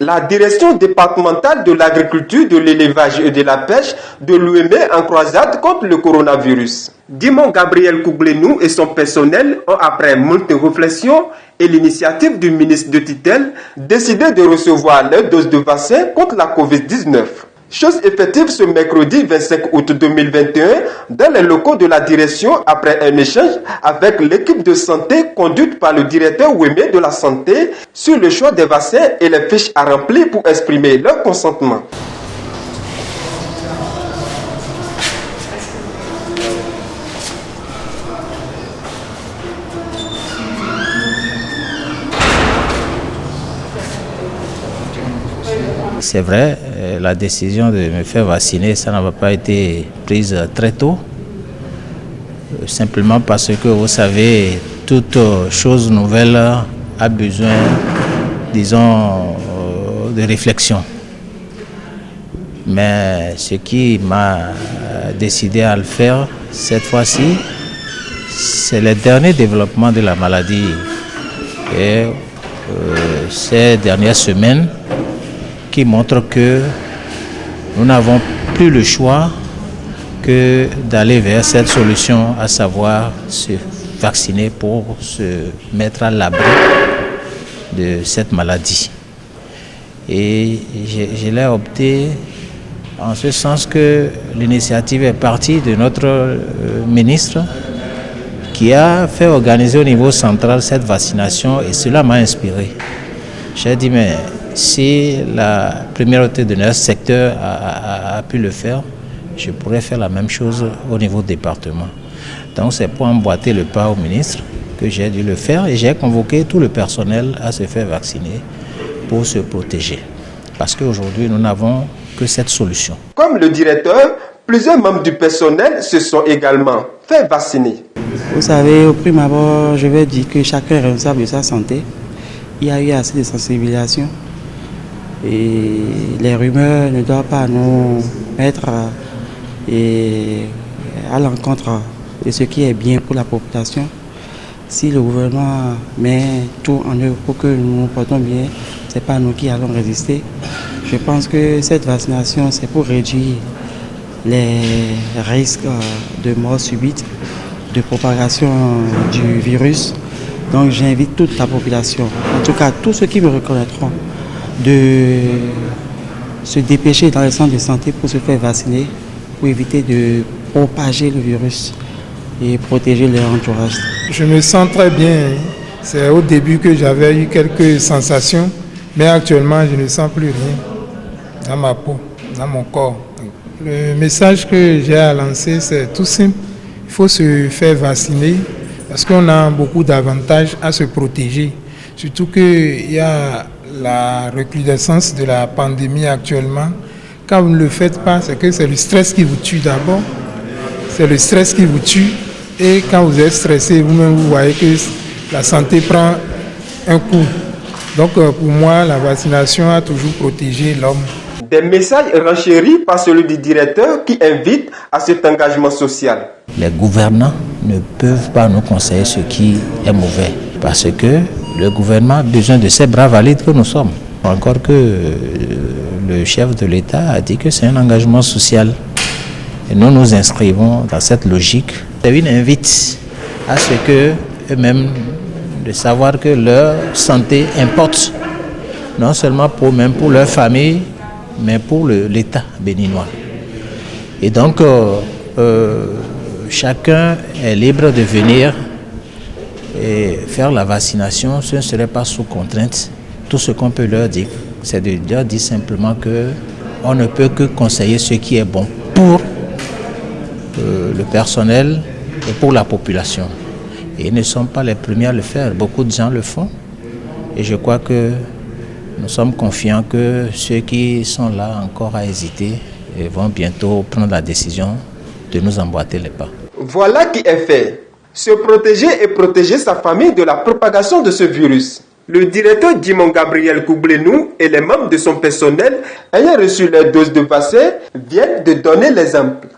La direction départementale de l'agriculture, de l'élevage et de la pêche de l'UEME en croisade contre le coronavirus. Dimon Gabriel Kouglenou et son personnel ont, après moult réflexions et l'initiative du ministre de tutelle, décidé de recevoir leur dose de vaccin contre la Covid-19. Chose effective ce mercredi 25 août 2021 dans les locaux de la direction après un échange avec l'équipe de santé conduite par le directeur UEME de la santé sur le choix des vaccins et les fiches à remplir pour exprimer leur consentement. C'est vrai, la décision de me faire vacciner, ça n'a pas été prise très tôt. Simplement parce que, vous savez, toute chose nouvelle a besoin, disons, de réflexion. Mais ce qui m'a décidé à le faire cette fois-ci, c'est le dernier développement de la maladie. Et ces dernières semaines, qui montre que nous n'avons plus le choix que d'aller vers cette solution, à savoir se vacciner pour se mettre à l'abri de cette maladie. Et je l'ai opté en ce sens que l'initiative est partie de notre ministre qui a fait organiser au niveau central cette vaccination et cela m'a inspiré. J'ai dit, mais si la priorité de notre secteur a pu le faire, je pourrais faire la même chose au niveau département. Donc c'est pour emboîter le pas au ministre que j'ai dû le faire et j'ai convoqué tout le personnel à se faire vacciner pour se protéger. Parce qu'aujourd'hui, nous n'avons que cette solution. Comme le directeur, plusieurs membres du personnel se sont également fait vacciner. Vous savez, au prime abord, je vais dire que chacun est responsable de sa santé. Il y a eu assez de sensibilisation. Et les rumeurs ne doivent pas nous mettre à l'encontre de ce qui est bien pour la population. Si le gouvernement met tout en œuvre pour que nous nous portons bien, ce n'est pas nous qui allons résister. Je pense que cette vaccination, c'est pour réduire les risques de mort subite, de propagation du virus. Donc j'invite toute la population, en tout cas tous ceux qui me reconnaîtront, de se dépêcher dans les centres de santé pour se faire vacciner, pour éviter de propager le virus et protéger leur entourage. Je me sens très bien. C'est au début que j'avais eu quelques sensations, mais actuellement je ne sens plus rien dans ma peau, dans mon corps. Le message que j'ai à lancer, c'est tout simple. Il faut se faire vacciner parce qu'on a beaucoup d'avantages à se protéger. Surtout qu'il y a la recrudescence de la pandémie actuellement. Quand vous ne le faites pas, c'est que c'est le stress qui vous tue d'abord. C'est le stress qui vous tue. Et quand vous êtes stressé, vous-même, vous voyez que la santé prend un coup. Donc pour moi, la vaccination a toujours protégé l'homme. Des messages renchéris par celui du directeur qui invite à cet engagement social. Les gouvernants ne peuvent pas nous conseiller ce qui est mauvais parce que le gouvernement a besoin de ces bras valides que nous sommes. Encore que le chef de l'État a dit que c'est un engagement social. Et nous nous inscrivons dans cette logique. C'est une invite à ce que eux-mêmes de savoir que leur santé importe, non seulement pour eux-mêmes, pour leur famille, mais pour l'État béninois. Et donc, chacun est libre de venir et faire la vaccination. Ce ne serait pas sous contrainte. Tout ce qu'on peut leur dire, c'est de leur dire simplement qu'on ne peut que conseiller ce qui est bon pour le personnel et pour la population. Et ils ne sont pas les premiers à le faire. Beaucoup de gens le font. Et je crois que nous sommes confiants que ceux qui sont là encore à hésiter vont bientôt prendre la décision de nous emboîter les pas. Voilà qui est fait. Se protéger et protéger sa famille de la propagation de ce virus. Le directeur Dimon Gabriel Kouglenou et les membres de son personnel ayant reçu leur dose de vaccin viennent de donner l'exemple.